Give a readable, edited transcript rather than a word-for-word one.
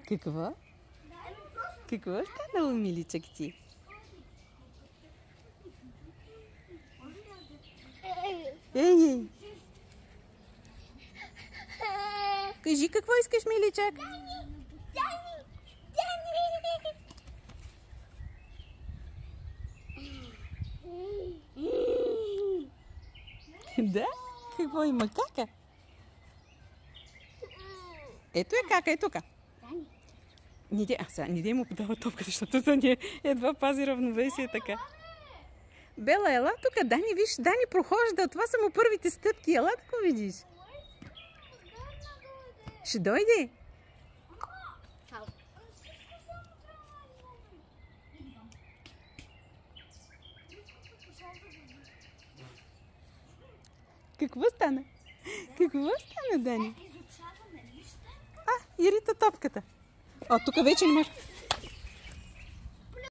Какво? Какво станало, миличък ти? Ей! Кажи какво искаш, миличък? Да? Какво има? Кака? Ето е кака, е тук. Не дей му подава топката, защото Дани едва пази равновесие така. Бела, ела тук, Дани, виж, Дани прохожда. Това са му първите стъпки. Ела да го видиш. Ще дойде. Какво стана? Какво стана, Дани? И рита топката. Тук вече не може.